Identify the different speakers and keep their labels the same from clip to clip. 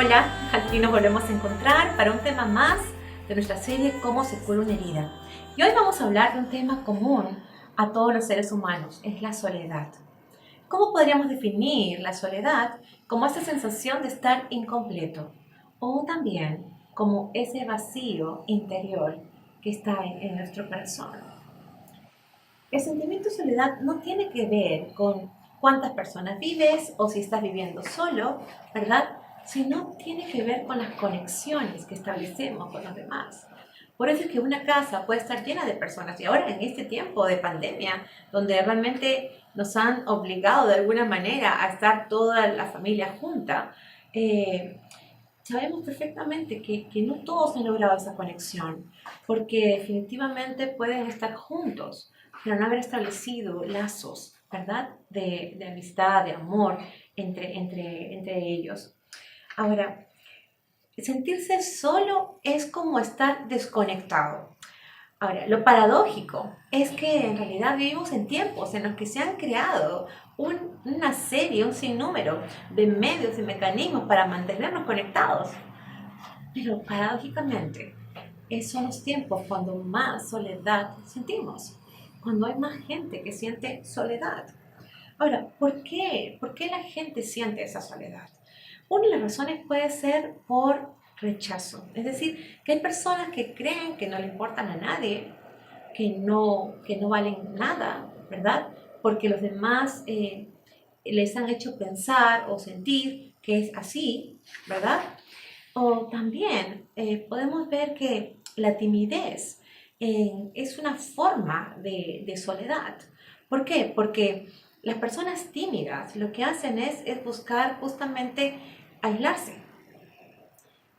Speaker 1: Hola, aquí nos volvemos a encontrar para un tema más de nuestra serie Cómo se cura una herida. Y hoy vamos a hablar de un tema común a todos los seres humanos, es la soledad. ¿Cómo podríamos definir la soledad como esa sensación de estar incompleto? O también como ese vacío interior que está en nuestro corazón. El sentimiento de soledad no tiene que ver con cuántas personas vives o si estás viviendo solo, ¿verdad? Sino tiene que ver con las conexiones que establecemos con los demás. Por eso es que una casa puede estar llena de personas y ahora en este tiempo de pandemia, donde realmente nos han obligado de alguna manera a estar toda la familia junta, sabemos perfectamente que no todos han logrado esa conexión, porque definitivamente pueden estar juntos, pero no haber establecido lazos, ¿verdad? De amistad, de amor entre ellos. Ahora, sentirse solo es como estar desconectado. Ahora, lo paradójico es que en realidad vivimos en tiempos en los que se han creado una serie, un sinnúmero de medios y mecanismos para mantenernos conectados. Pero paradójicamente, esos son los tiempos cuando más soledad sentimos, cuando hay más gente que siente soledad. Ahora, ¿por qué? ¿Por qué la gente siente esa soledad? Una de las razones puede ser por rechazo, es decir, que hay personas que creen que no le importan a nadie, que no valen nada, ¿verdad? Porque los demás les han hecho pensar o sentir que es así, ¿verdad? O también podemos ver que la timidez es una forma de soledad. ¿Por qué? Porque las personas tímidas lo que hacen es buscar justamente aislarse.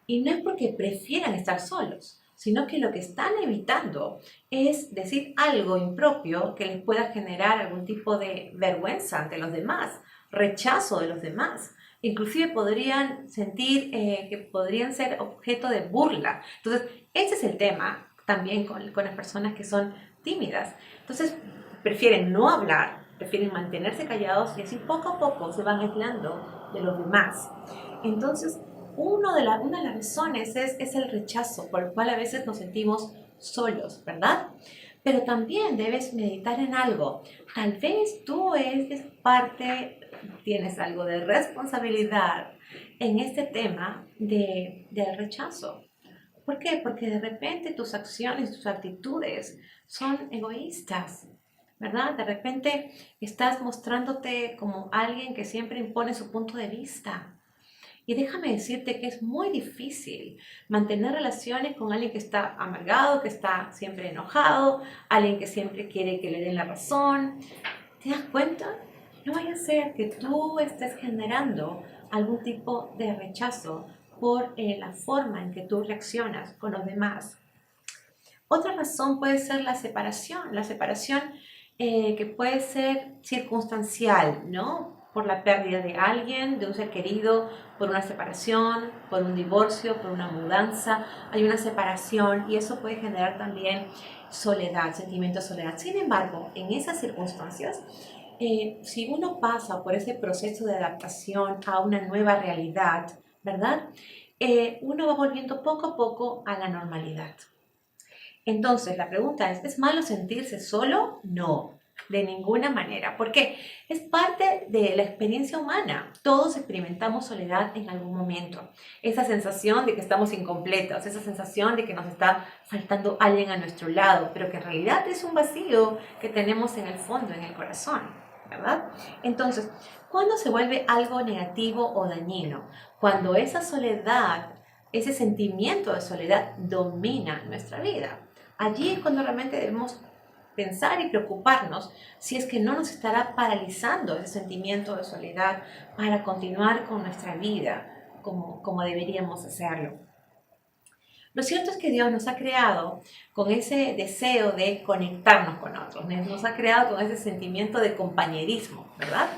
Speaker 1: Y no es porque prefieran estar solos, sino que lo que están evitando es decir algo impropio que les pueda generar algún tipo de vergüenza ante los demás, rechazo de los demás. Inclusive podrían sentir que podrían ser objeto de burla. Entonces, ese es el tema también con las personas que son tímidas. Entonces, prefieren no hablar, prefieren mantenerse callados y así poco a poco se van aislando de los demás. Entonces, una de las razones es el rechazo, por el cual a veces nos sentimos solos, ¿verdad? Pero también debes meditar en algo. Tal vez tú eres parte, tienes algo de responsabilidad en este tema del rechazo. ¿Por qué? Porque de repente tus acciones, tus actitudes son egoístas, ¿verdad? De repente estás mostrándote como alguien que siempre impone su punto de vista. Y déjame decirte que es muy difícil mantener relaciones con alguien que está amargado, que está siempre enojado, alguien que siempre quiere que le den la razón. ¿Te das cuenta? No vaya a ser que tú estés generando algún tipo de rechazo por la forma en que tú reaccionas con los demás. Otra razón puede ser la separación que puede ser circunstancial, ¿no? Por la pérdida de alguien, de un ser querido, por una separación, por un divorcio, por una mudanza, hay una separación y eso puede generar también soledad, sentimiento de soledad. Sin embargo, en esas circunstancias, si uno pasa por ese proceso de adaptación a una nueva realidad, ¿verdad? Uno va volviendo poco a poco a la normalidad. Entonces, la pregunta ¿es malo sentirse solo? No, de ninguna manera. ¿Por qué? Es parte de la experiencia humana. Todos experimentamos soledad en algún momento. Esa sensación de que estamos incompletos, esa sensación de que nos está faltando alguien a nuestro lado, pero que en realidad es un vacío que tenemos en el fondo, en el corazón, ¿verdad? Entonces, ¿cuándo se vuelve algo negativo o dañino? Cuando esa soledad, ese sentimiento de soledad domina nuestra vida. Allí es cuando realmente debemos pensar y preocuparnos si es que no nos estará paralizando ese sentimiento de soledad para continuar con nuestra vida como deberíamos hacerlo. Lo cierto es que Dios nos ha creado con ese deseo de conectarnos con otros, nos ha creado con ese sentimiento de compañerismo, ¿verdad?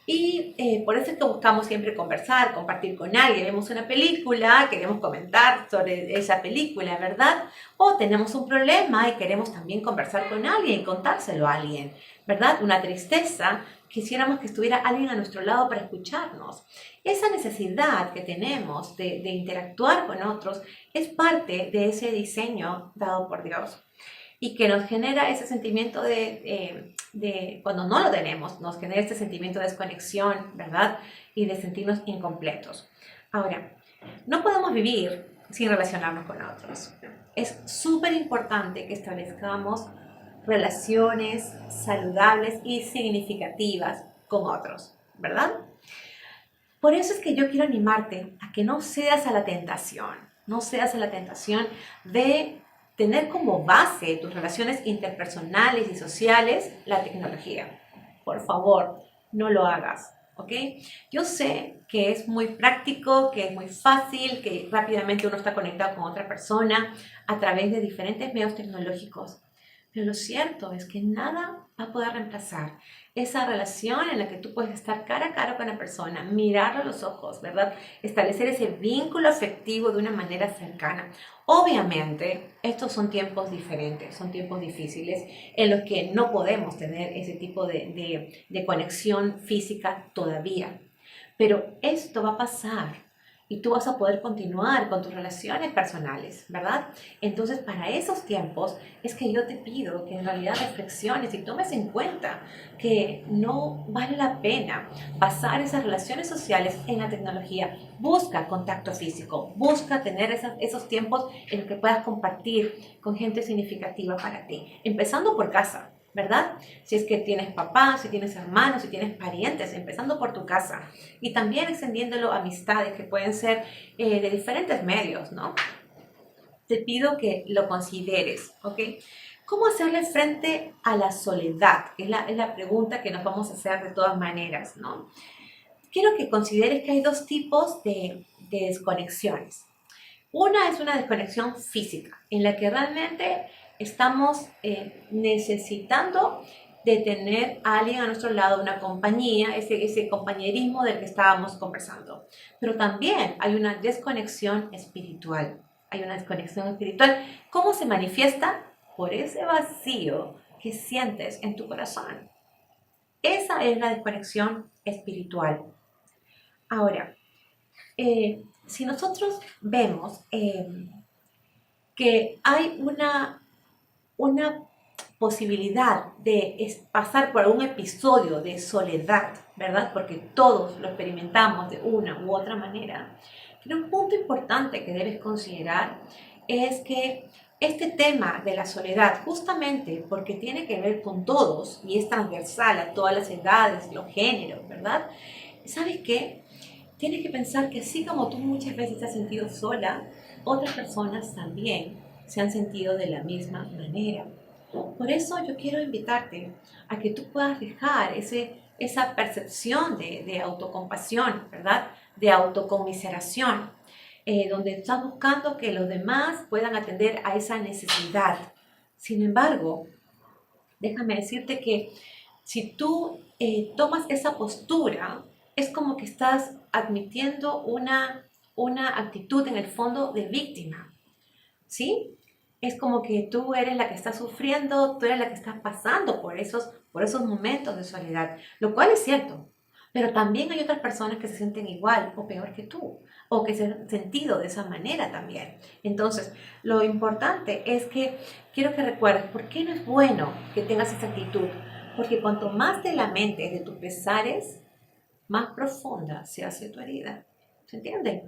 Speaker 1: Y por eso es que buscamos siempre conversar, compartir con alguien. Vemos una película, queremos comentar sobre esa película, ¿verdad? O tenemos un problema y queremos también conversar con alguien, contárselo a alguien, ¿verdad? Una tristeza, quisiéramos que estuviera alguien a nuestro lado para escucharnos. Esa necesidad que tenemos de interactuar con otros es parte de ese diseño dado por Dios y que nos genera ese sentimiento cuando no lo tenemos, nos genera este sentimiento de desconexión, ¿verdad? Y de sentirnos incompletos. Ahora, no podemos vivir sin relacionarnos con otros. Es súper importante que establezcamos relaciones saludables y significativas con otros, ¿verdad? Por eso es que yo quiero animarte a que no cedas a la tentación, no cedas a la tentación de tener como base tus relaciones interpersonales y sociales la tecnología. Por favor, no lo hagas, ¿ok? Yo sé que es muy práctico, que es muy fácil, que rápidamente uno está conectado con otra persona a través de diferentes medios tecnológicos. Pero lo cierto es que nada va a poder reemplazar esa relación en la que tú puedes estar cara a cara con la persona, mirarlo a los ojos, ¿verdad? Establecer ese vínculo afectivo de una manera cercana. Obviamente, estos son tiempos diferentes, son tiempos difíciles en los que no podemos tener ese tipo de conexión física todavía. Pero esto va a pasar y tú vas a poder continuar con tus relaciones personales, ¿verdad? Entonces, para esos tiempos es que yo te pido que en realidad reflexiones y tomes en cuenta que no vale la pena basar esas relaciones sociales en la tecnología. Busca contacto físico, busca tener esos tiempos en los que puedas compartir con gente significativa para ti, empezando por casa, ¿verdad? Si es que tienes papás, si tienes hermanos, si tienes parientes, empezando por tu casa y también extendiéndolo a amistades que pueden ser de diferentes medios, ¿no? Te pido que lo consideres, ¿ok? ¿Cómo hacerle frente a la soledad? Es la pregunta que nos vamos a hacer de todas maneras, ¿no? Quiero que consideres que hay dos tipos de desconexiones. Una es una desconexión física, en la que realmente estamos necesitando de tener a alguien a nuestro lado, una compañía, ese compañerismo del que estábamos conversando. Pero también hay una desconexión espiritual. Hay una desconexión espiritual. ¿Cómo se manifiesta? Por ese vacío que sientes en tu corazón. Esa es la desconexión espiritual. Ahora, si nosotros vemos que hay una posibilidad de pasar por un episodio de soledad, ¿verdad? Porque todos lo experimentamos de una u otra manera. Pero un punto importante que debes considerar es que este tema de la soledad, justamente porque tiene que ver con todos y es transversal a todas las edades, los géneros, ¿verdad? ¿Sabes qué? Tienes que pensar que así como tú muchas veces te has sentido sola, otras personas también se han sentido de la misma manera. Por eso yo quiero invitarte a que tú puedas dejar esa percepción de autocompasión, ¿verdad? De autocomiseración, donde estás buscando que los demás puedan atender a esa necesidad. Sin embargo, déjame decirte que si tú tomas esa postura, es como que estás admitiendo una actitud en el fondo de víctima, ¿sí? Es como que tú eres la que está sufriendo, tú eres la que está pasando por esos momentos de soledad, lo cual es cierto. Pero también hay otras personas que se sienten igual o peor que tú, o que se han sentido de esa manera también. Entonces, lo importante es que quiero que recuerdes por qué no es bueno que tengas esa actitud. Porque cuanto más te lamentes de tus pesares, más profunda se hace tu herida. ¿Se entiende?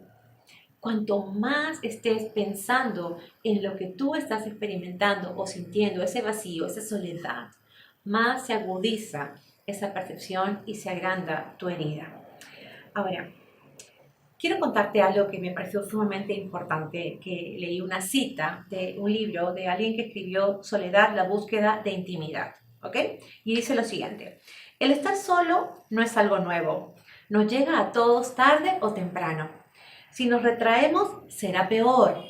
Speaker 1: Cuanto más estés pensando en lo que tú estás experimentando o sintiendo, ese vacío, esa soledad, más se agudiza esa percepción y se agranda tu herida. Ahora, quiero contarte algo que me pareció sumamente importante, que leí una cita de un libro de alguien que escribió Soledad, la búsqueda de intimidad, ¿ok? Y dice lo siguiente: el estar solo no es algo nuevo, nos llega a todos tarde o temprano. Si nos retraemos, será peor,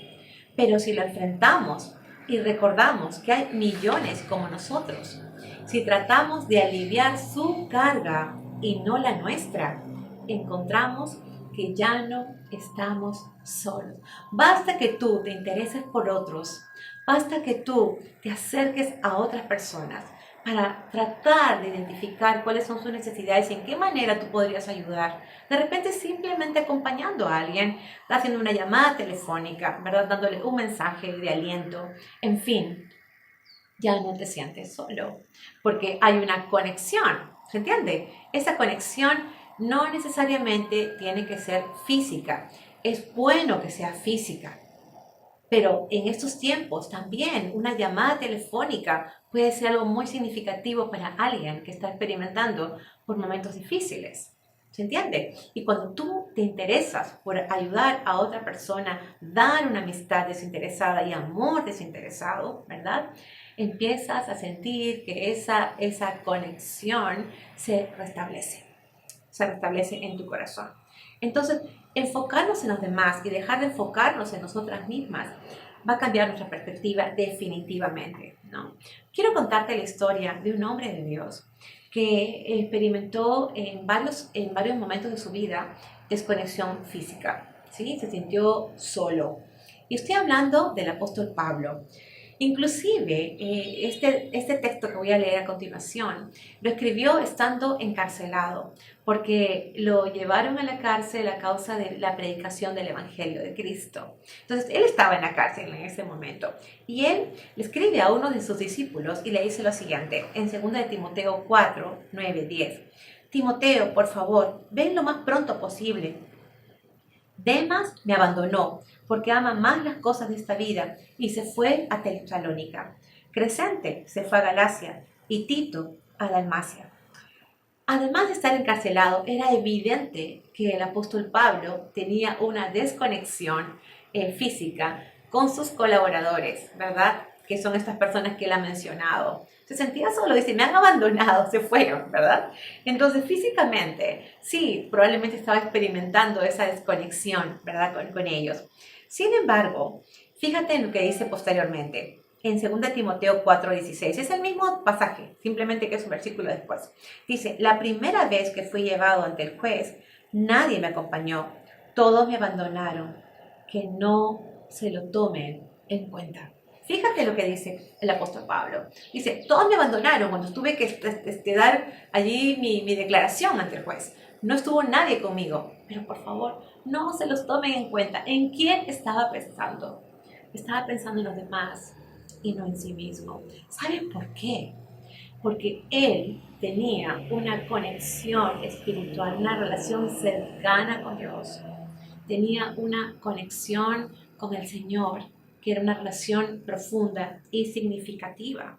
Speaker 1: pero si lo enfrentamos y recordamos que hay millones como nosotros, si tratamos de aliviar su carga y no la nuestra, encontramos que ya no estamos solos. Basta que tú te intereses por otros, basta que tú te acerques a otras personas para tratar de identificar cuáles son sus necesidades y en qué manera tú podrías ayudar. De repente simplemente acompañando a alguien, haciendo una llamada telefónica, ¿verdad? Dándole un mensaje de aliento, en fin, ya no te sientes solo, porque hay una conexión, ¿se entiende? Esa conexión no necesariamente tiene que ser física, es bueno que sea física, pero en estos tiempos también una llamada telefónica puede ser algo muy significativo para alguien que está experimentando por momentos difíciles. ¿Se entiende? Y cuando tú te interesas por ayudar a otra persona, dar una amistad desinteresada y amor desinteresado, ¿verdad? Empiezas a sentir que esa conexión se restablece en tu corazón. Entonces, enfocarnos en los demás y dejar de enfocarnos en nosotras mismas va a cambiar nuestra perspectiva definitivamente, ¿no? Quiero contarte la historia de un hombre de Dios que experimentó en varios momentos de su vida desconexión física, ¿sí? Se sintió solo. Y estoy hablando del apóstol Pablo. Inclusive, este texto que voy a leer a continuación lo escribió estando encarcelado, porque lo llevaron a la cárcel a causa de la predicación del Evangelio de Cristo. Entonces, él estaba en la cárcel en ese momento, y él le escribe a uno de sus discípulos y le dice lo siguiente, en 2 de Timoteo 4, 9, 10. Timoteo, por favor, ven lo más pronto posible. Demas me abandonó porque ama más las cosas de esta vida y se fue a Tesalónica. Crescente se fue a Galacia y Tito a Dalmacia. Además de estar encarcelado, era evidente que el apóstol Pablo tenía una desconexión física con sus colaboradores, ¿verdad? Que son estas personas que él ha mencionado. Se sentía solo, dice, me han abandonado, se fueron, ¿verdad? Entonces, físicamente, sí, probablemente estaba experimentando esa desconexión, ¿verdad? Con ellos. Sin embargo, fíjate en lo que dice posteriormente en 2 Timoteo 4:16. Es el mismo pasaje, simplemente que es un versículo después. Dice, la primera vez que fui llevado ante el juez, nadie me acompañó, todos me abandonaron, que no se lo tomen en cuenta. Fíjate lo que dice el apóstol Pablo. Dice, todos me abandonaron cuando tuve que dar allí mi declaración ante el juez. No estuvo nadie conmigo, pero por favor, no se los tomen en cuenta. ¿En quién estaba pensando? Estaba pensando en los demás y no en sí mismo. ¿Saben por qué? Porque él tenía una conexión espiritual, una relación cercana con Dios. Tenía una conexión con el Señor, que era una relación profunda y significativa.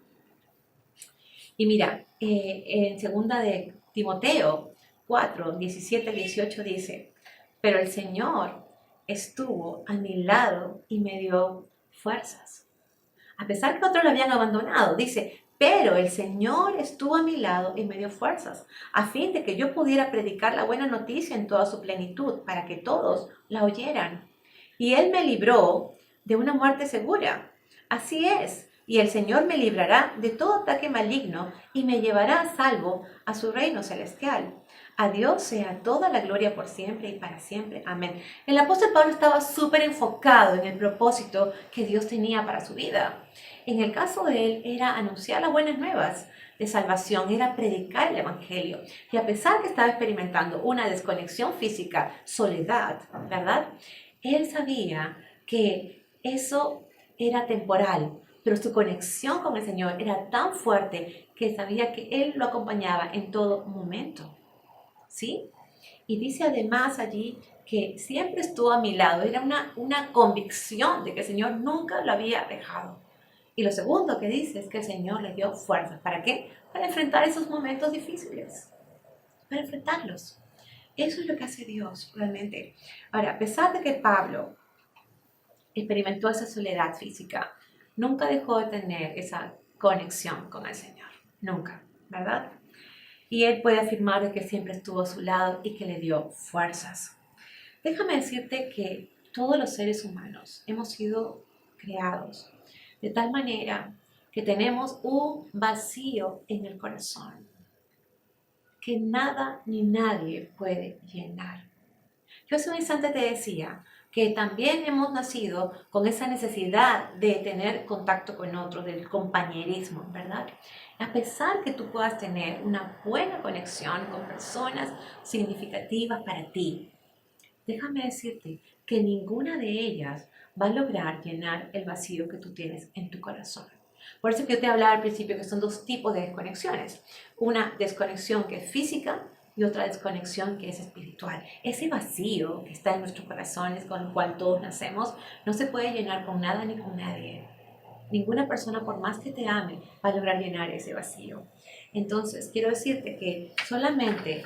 Speaker 1: Y mira, en 2 de Timoteo 4, 17 18 dice, pero el Señor estuvo a mi lado y me dio fuerzas. A pesar que otros lo habían abandonado, dice, pero el Señor estuvo a mi lado y me dio fuerzas, a fin de que yo pudiera predicar la buena noticia en toda su plenitud, para que todos la oyeran. Y Él me libró de una muerte segura. Así es, y el Señor me librará de todo ataque maligno y me llevará a salvo a su reino celestial. A Dios sea toda la gloria por siempre y para siempre. Amén. El apóstol Pablo estaba súper enfocado en el propósito que Dios tenía para su vida. En el caso de él era anunciar las buenas nuevas de salvación, era predicar el evangelio. Y a pesar que estaba experimentando una desconexión física, soledad, ¿verdad? Él sabía que eso era temporal, pero su conexión con el Señor era tan fuerte que sabía que Él lo acompañaba en todo momento. ¿Sí? Y dice además allí que siempre estuvo a mi lado. Era una convicción de que el Señor nunca lo había dejado. Y lo segundo que dice es que el Señor le dio fuerza. ¿Para qué? Para enfrentar esos momentos difíciles. Para enfrentarlos. Eso es lo que hace Dios realmente. Ahora, a pesar de que Pablo experimentó esa soledad física, nunca dejó de tener esa conexión con el Señor. Nunca, ¿verdad? Y él puede afirmar de que siempre estuvo a su lado y que le dio fuerzas. Déjame decirte que todos los seres humanos hemos sido creados de tal manera que tenemos un vacío en el corazón que nada ni nadie puede llenar. Yo hace un instante te decía, que también hemos nacido con esa necesidad de tener contacto con otros, del compañerismo, ¿verdad? A pesar que tú puedas tener una buena conexión con personas significativas para ti, déjame decirte que ninguna de ellas va a lograr llenar el vacío que tú tienes en tu corazón. Por eso que yo te hablaba al principio que son dos tipos de desconexiones. Una desconexión que es física y otra desconexión que es espiritual. Ese vacío que está en nuestros corazones con el cual todos nacemos no se puede llenar con nada ni con nadie. Ninguna persona, por más que te ame, va a lograr llenar ese vacío. Entonces, quiero decirte que solamente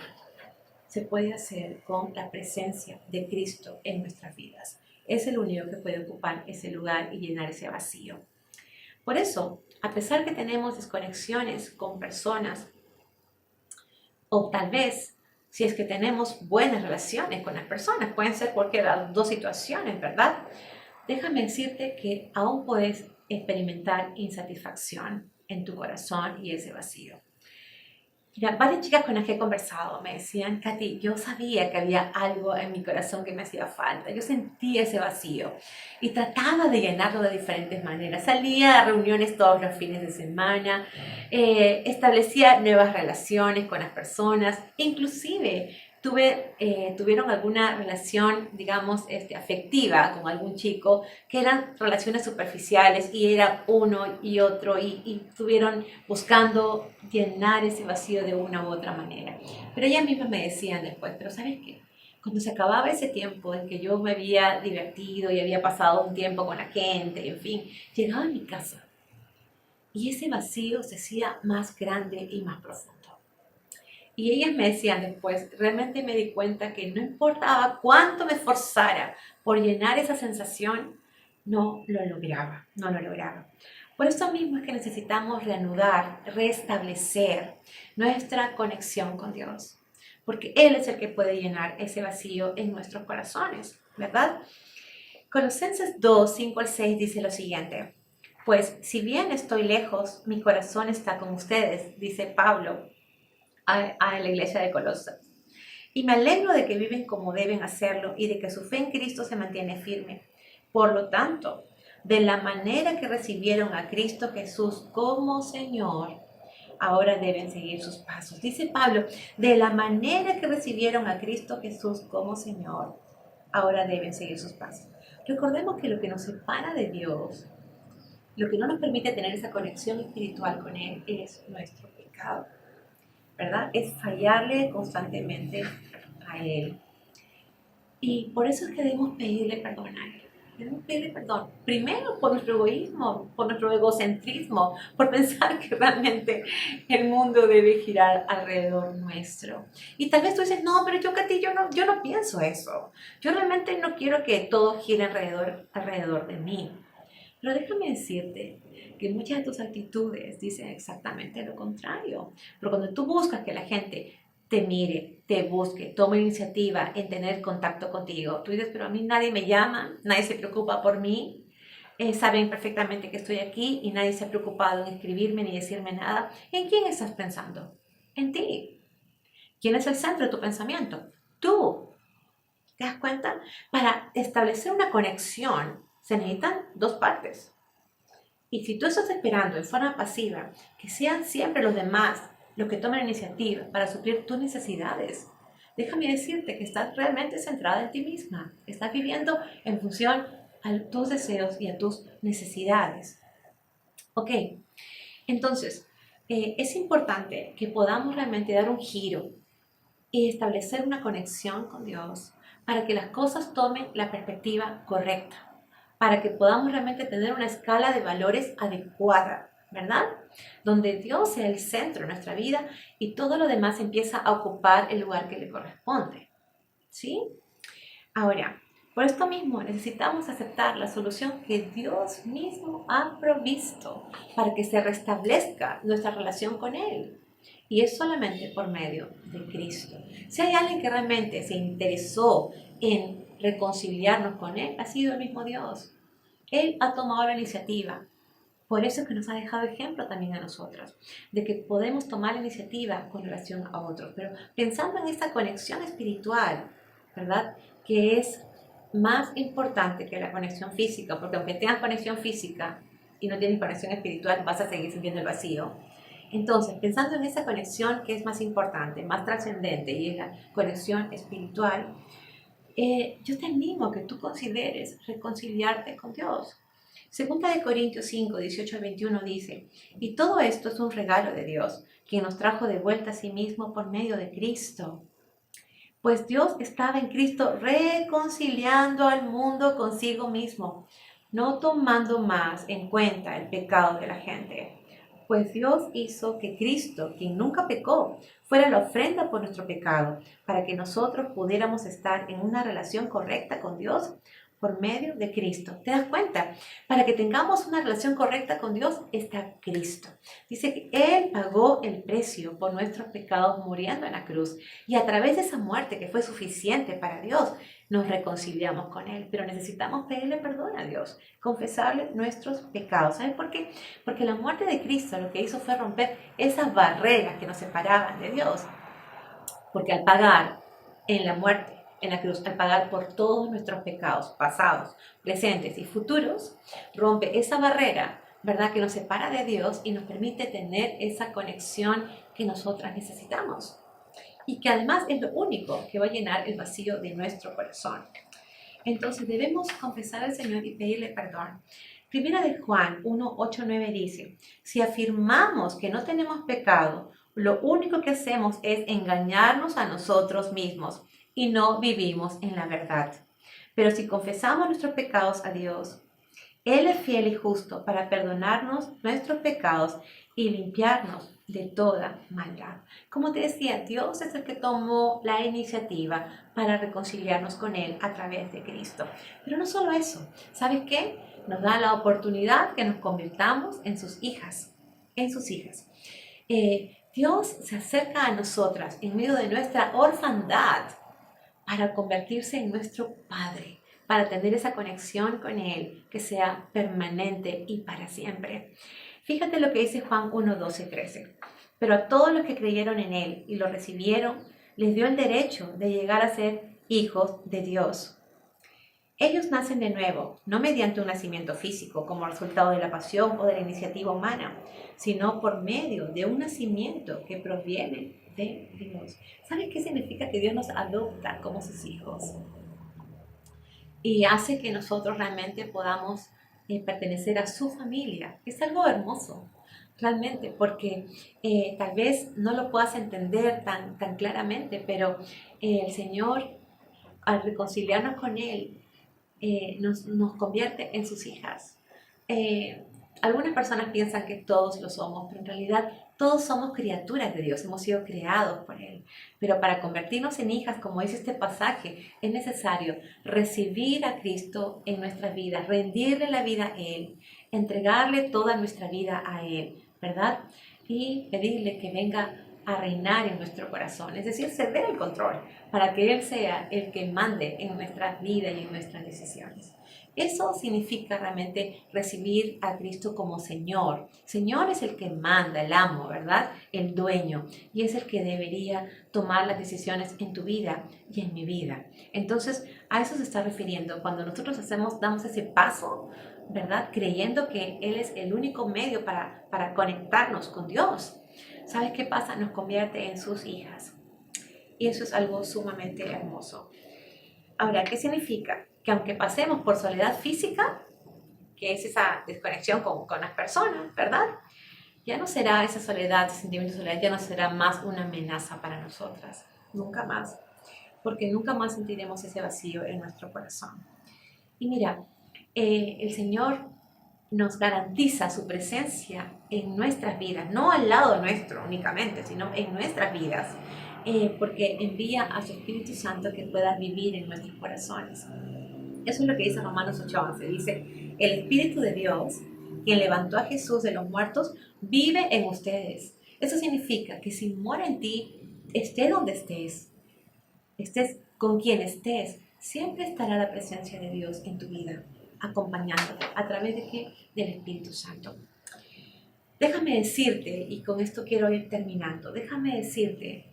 Speaker 1: se puede hacer con la presencia de Cristo en nuestras vidas. Es el único que puede ocupar ese lugar y llenar ese vacío. Por eso, a pesar que tenemos desconexiones con personas, o tal vez si es que tenemos buenas relaciones con las personas, pueden ser cualquiera de las dos situaciones, ¿verdad? Déjame decirte que aún puedes experimentar insatisfacción en tu corazón y ese vacío. Mira, varias chicas con las que he conversado me decían, Katy, yo sabía que había algo en mi corazón que me hacía falta. Yo sentía ese vacío y trataba de llenarlo de diferentes maneras. Salía a reuniones todos los fines de semana, establecía nuevas relaciones con las personas, inclusive tuvieron alguna relación, digamos, afectiva con algún chico, que eran relaciones superficiales y era uno y otro y estuvieron buscando llenar ese vacío de una u otra manera. Pero ellas mismas me decían después, pero ¿sabes qué? Cuando se acababa ese tiempo en que yo me había divertido y había pasado un tiempo con la gente, en fin, llegaba a mi casa y ese vacío se hacía más grande y más profundo. Y ellas me decían después, realmente me di cuenta que no importaba cuánto me esforzara por llenar esa sensación, no lo lograba, no lo lograba. Por eso mismo es que necesitamos reanudar, restablecer nuestra conexión con Dios, porque Él es el que puede llenar ese vacío en nuestros corazones, ¿verdad? Colosenses 2, 5 al 6 dice lo siguiente, pues si bien estoy lejos, mi corazón está con ustedes, dice Pablo a la iglesia de Colosas. Y me alegro de que viven como deben hacerlo y de que su fe en Cristo se mantiene firme. Por lo tanto, de la manera que recibieron a Cristo Jesús como Señor, ahora deben seguir sus pasos. Dice Pablo, de la manera que recibieron a Cristo Jesús como Señor, ahora deben seguir sus pasos. Recordemos que lo que nos separa de Dios, lo que no nos permite tener esa conexión espiritual con Él, es nuestro pecado, ¿verdad? Es fallarle constantemente a Él. Y por eso es que debemos pedirle perdón a Él. Debemos pedirle perdón. Primero por nuestro egoísmo, por nuestro egocentrismo, por pensar que realmente el mundo debe girar alrededor nuestro. Y tal vez tú dices, no, pero Katy, yo no pienso eso. Yo realmente no quiero que todo gire alrededor de mí. Pero déjame decirte que muchas de tus actitudes dicen exactamente lo contrario. Pero cuando tú buscas que la gente te mire, te busque, tome iniciativa en tener contacto contigo, tú dices, pero a mí nadie me llama, nadie se preocupa por mí, saben perfectamente que estoy aquí y nadie se ha preocupado en escribirme ni decirme nada. ¿En quién estás pensando? En ti. ¿Quién es el centro de tu pensamiento? Tú. ¿Te das cuenta? Para establecer una conexión se necesitan dos partes. Y si tú estás esperando en forma pasiva que sean siempre los demás los que tomen la iniciativa para suplir tus necesidades, déjame decirte que estás realmente centrada en ti misma. Estás viviendo en función a tus deseos y a tus necesidades. Ok, entonces es importante que podamos realmente dar un giro y establecer una conexión con Dios para que las cosas tomen la perspectiva correcta, para que podamos realmente tener una escala de valores adecuada, ¿verdad? Donde Dios sea el centro de nuestra vida y todo lo demás empieza a ocupar el lugar que le corresponde, ¿sí? Ahora, por esto mismo necesitamos aceptar la solución que Dios mismo ha provisto para que se restablezca nuestra relación con Él. Y es solamente por medio de Cristo. Si hay alguien que realmente se interesó en reconciliarnos con Él, ha sido el mismo Dios. Él ha tomado la iniciativa. Por eso es que nos ha dejado ejemplo también a nosotros, de que podemos tomar la iniciativa con relación a otros. Pero pensando en esta conexión espiritual, ¿verdad? Que es más importante que la conexión física, porque aunque tengas conexión física y no tienes conexión espiritual, vas a seguir sintiendo el vacío. Entonces, pensando en esa conexión que es más importante, más trascendente, y es la conexión espiritual, yo te animo a que tú consideres reconciliarte con Dios. Segunda de Corintios 5, 18 al 21 dice, y todo esto es un regalo de Dios, quien nos trajo de vuelta a sí mismo por medio de Cristo. Pues Dios estaba en Cristo reconciliando al mundo consigo mismo, no tomando más en cuenta el pecado de la gente. Pues Dios hizo que Cristo, quien nunca pecó, fuera la ofrenda por nuestro pecado, para que nosotros pudiéramos estar en una relación correcta con Dios por medio de Cristo. ¿Te das cuenta? Para que tengamos una relación correcta con Dios está Cristo. Dice que Él pagó el precio por nuestros pecados muriendo en la cruz. Y a través de esa muerte que fue suficiente para Dios, nos reconciliamos con Él. Pero necesitamos pedirle perdón a Dios, confesarle nuestros pecados. ¿Sabes por qué? Porque la muerte de Cristo lo que hizo fue romper esas barreras que nos separaban de Dios. Porque al pagar en la muerte, en la cruz, al pagar por todos nuestros pecados pasados, presentes y futuros, rompe esa barrera, ¿verdad?, que nos separa de Dios y nos permite tener esa conexión que nosotras necesitamos. Y que además es lo único que va a llenar el vacío de nuestro corazón. Entonces debemos confesar al Señor y pedirle perdón. Primera de Juan 1, 8, 9 dice, si afirmamos que no tenemos pecado, lo único que hacemos es engañarnos a nosotros mismos y no vivimos en la verdad. Pero si confesamos nuestros pecados a Dios, Él es fiel y justo para perdonarnos nuestros pecados y limpiarnos de toda maldad. Como te decía, Dios es el que tomó la iniciativa para reconciliarnos con Él a través de Cristo. Pero no solo eso, ¿sabes qué? Nos da la oportunidad que nos convirtamos en sus hijas, Dios se acerca a nosotras en medio de nuestra orfandad para convertirse en nuestro Padre, para tener esa conexión con Él que sea permanente y para siempre. Fíjate lo que dice Juan 1, 12, 13. Pero a todos los que creyeron en Él y lo recibieron, les dio el derecho de llegar a ser hijos de Dios. Ellos nacen de nuevo, no mediante un nacimiento físico como resultado de la pasión o de la iniciativa humana, sino por medio de un nacimiento que proviene de Dios. ¿Sabes qué significa que Dios nos adopta como sus hijos? Y hace que nosotros realmente podamos pertenecer a su familia. Es algo hermoso, realmente, porque tal vez no lo puedas entender tan claramente, pero el Señor, al reconciliarnos con Él, nos convierte en sus hijas. Algunas personas piensan que todos lo somos, pero en realidad todos somos criaturas de Dios, hemos sido creados por Él. Pero para convertirnos en hijas, como dice este pasaje, es necesario recibir a Cristo en nuestras vidas, rendirle la vida a Él, entregarle toda nuestra vida a Él, ¿verdad? Y pedirle que venga a reinar en nuestro corazón, es decir, ceder el control para que Él sea el que mande en nuestra vida y en nuestras decisiones. Eso significa realmente recibir a Cristo como Señor. Señor es el que manda, el amo, ¿verdad? El dueño. Y es el que debería tomar las decisiones en tu vida y en mi vida. Entonces, a eso se está refiriendo. Cuando nosotros damos ese paso, ¿verdad? Creyendo que Él es el único medio para conectarnos con Dios. ¿Sabes qué pasa? Nos convierte en sus hijas. Y eso es algo sumamente hermoso. Ahora, ¿qué significa? Que aunque pasemos por soledad física, que es esa desconexión con las personas, ¿verdad? Ya no será esa soledad, ese sentimiento de soledad, ya no será más una amenaza para nosotras. Nunca más. Porque nunca más sentiremos ese vacío en nuestro corazón. Y mira, el Señor nos garantiza su presencia en nuestras vidas, no al lado nuestro únicamente, sino en nuestras vidas, porque envía a su Espíritu Santo que pueda vivir en nuestros corazones. Eso es lo que dice Romanos 8:11. Dice, el Espíritu de Dios, quien levantó a Jesús de los muertos, vive en ustedes. Eso significa que si mora en ti, estés donde estés con quien estés, siempre estará la presencia de Dios en tu vida, acompañándote. ¿A través de qué? Del Espíritu Santo. Déjame decirte, y con esto quiero ir terminando, déjame decirte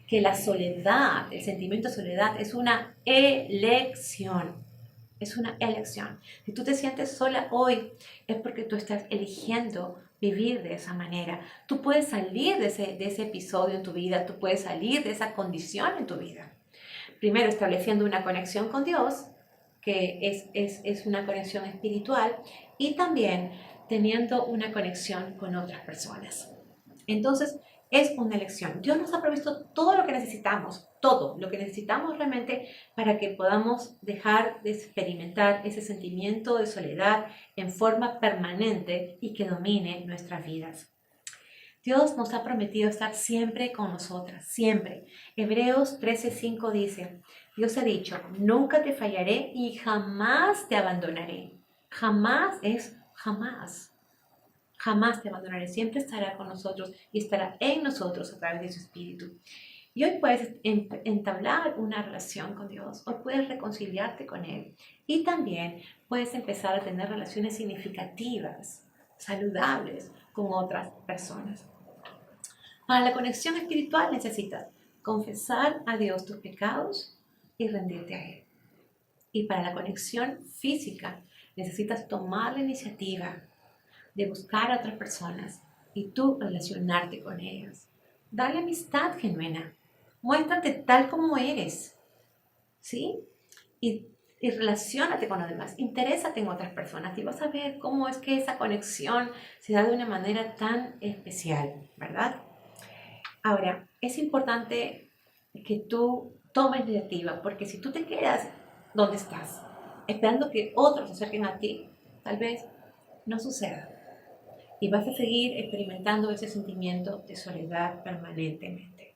Speaker 1: que la soledad, el sentimiento de soledad es una elección. Es una elección. Si tú te sientes sola hoy, es porque tú estás eligiendo vivir de esa manera. Tú puedes salir de ese episodio en tu vida, tú puedes salir de esa condición en tu vida. Primero, estableciendo una conexión con Dios, que es una conexión espiritual, y también teniendo una conexión con otras personas. Entonces, es una elección. Dios nos ha provisto todo lo que necesitamos, todo lo que necesitamos realmente para que podamos dejar de experimentar ese sentimiento de soledad en forma permanente y que domine nuestras vidas. Dios nos ha prometido estar siempre con nosotras, siempre. Hebreos 13:5 dice, Dios ha dicho, nunca te fallaré y jamás te abandonaré. Jamás es jamás. Jamás te abandonaré, siempre estará con nosotros y estará en nosotros a través de su Espíritu. Y hoy puedes entablar una relación con Dios, hoy puedes reconciliarte con Él y también puedes empezar a tener relaciones significativas, saludables con otras personas. Para la conexión espiritual necesitas confesar a Dios tus pecados y rendirte a Él. Y para la conexión física necesitas tomar la iniciativa de buscar a otras personas y tú relacionarte con ellas. Dale amistad genuina. Muéstrate tal como eres, ¿sí? Y relaciónate con los demás. Interésate en otras personas y vas a ver cómo es que esa conexión se da de una manera tan especial, ¿verdad? Ahora, es importante que tú tomes iniciativa, porque si tú te quedas donde estás, esperando que otros se acerquen a ti, tal vez no suceda. Y vas a seguir experimentando ese sentimiento de soledad permanentemente.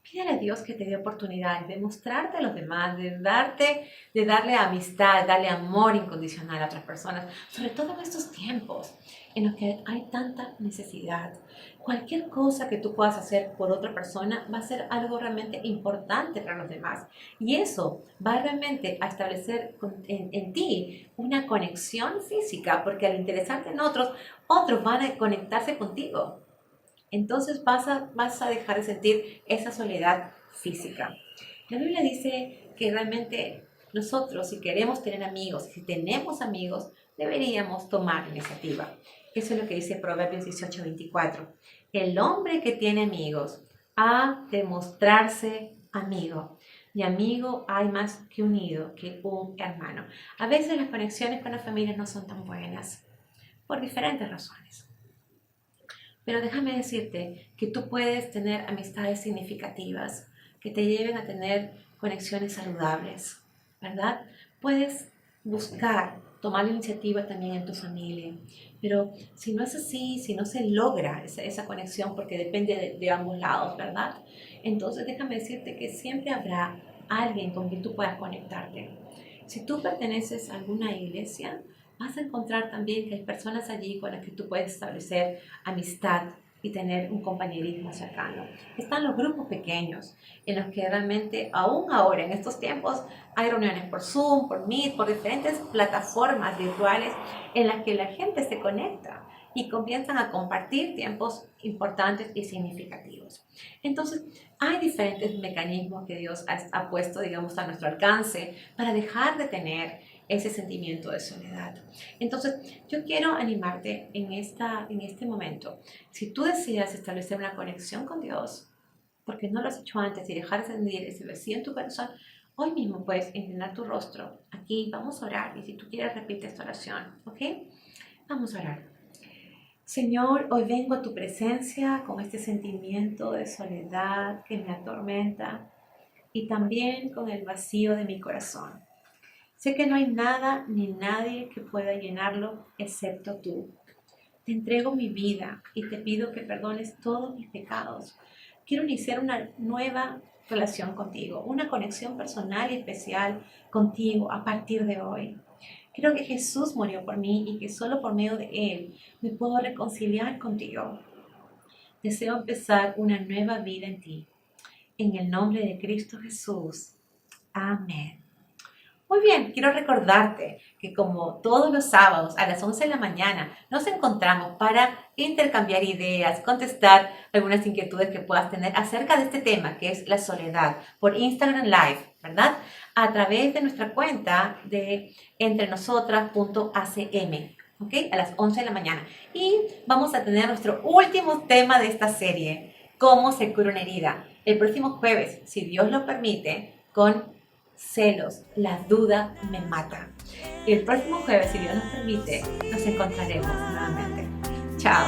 Speaker 1: Pídele a Dios que te dé oportunidad de mostrarte a los demás, de darle amistad, darle amor incondicional a otras personas, sobre todo en estos tiempos en los que hay tanta necesidad. Cualquier cosa que tú puedas hacer por otra persona va a ser algo realmente importante para los demás. Y eso va realmente a establecer en ti una conexión física, porque al interesarte en otros, otros van a conectarse contigo. Entonces vas a dejar de sentir esa soledad física. La Biblia dice que realmente nosotros, si queremos tener amigos, si tenemos amigos, deberíamos tomar iniciativa. Eso es lo que dice Proverbios 18:24. El hombre que tiene amigos ha de mostrarse amigo. Y amigo hay más que unido, que un hermano. A veces las conexiones con las familias no son tan buenas, por diferentes razones. Pero déjame decirte que tú puedes tener amistades significativas que te lleven a tener conexiones saludables, ¿verdad? Puedes buscar tomar la iniciativa también en tu familia, pero si no es así, si no se logra esa conexión, porque depende de ambos lados, ¿verdad? Entonces déjame decirte que siempre habrá alguien con quien tú puedas conectarte. Si tú perteneces a alguna iglesia, vas a encontrar también que hay personas allí con las que tú puedes establecer amistad y tener un compañerismo cercano. Están los grupos pequeños, en los que realmente, aún ahora, en estos tiempos, hay reuniones por Zoom, por Meet, por diferentes plataformas virtuales en las que la gente se conecta y comienzan a compartir tiempos importantes y significativos. Entonces, hay diferentes mecanismos que Dios ha puesto, digamos, a nuestro alcance para dejar de tener ese sentimiento de soledad. Entonces, yo quiero animarte en este momento. Si tú deseas establecer una conexión con Dios, porque no lo has hecho antes y dejar de sentir ese vacío en tu corazón, hoy mismo puedes inclinar tu rostro. Aquí vamos a orar y si tú quieres repite esta oración, ¿ok? Vamos a orar. Señor, hoy vengo a tu presencia con este sentimiento de soledad que me atormenta y también con el vacío de mi corazón. Sé que no hay nada ni nadie que pueda llenarlo excepto tú. Te entrego mi vida y te pido que perdones todos mis pecados. Quiero iniciar una nueva relación contigo, una conexión personal y especial contigo a partir de hoy. Creo que Jesús murió por mí y que solo por medio de Él me puedo reconciliar contigo. Deseo empezar una nueva vida en ti. En el nombre de Cristo Jesús. Amén. Muy bien, quiero recordarte que como todos los sábados a las 11 de la mañana nos encontramos para intercambiar ideas, contestar algunas inquietudes que puedas tener acerca de este tema que es la soledad por Instagram Live, ¿verdad? a través de nuestra cuenta de entrenosotras.acm. ¿Ok? A las 11 de la mañana. Y vamos a tener nuestro último tema de esta serie, cómo se cura una herida. El próximo jueves, si Dios lo permite, con celos, la duda me mata. Y el próximo jueves, si Dios nos permite, nos encontraremos nuevamente. Chao.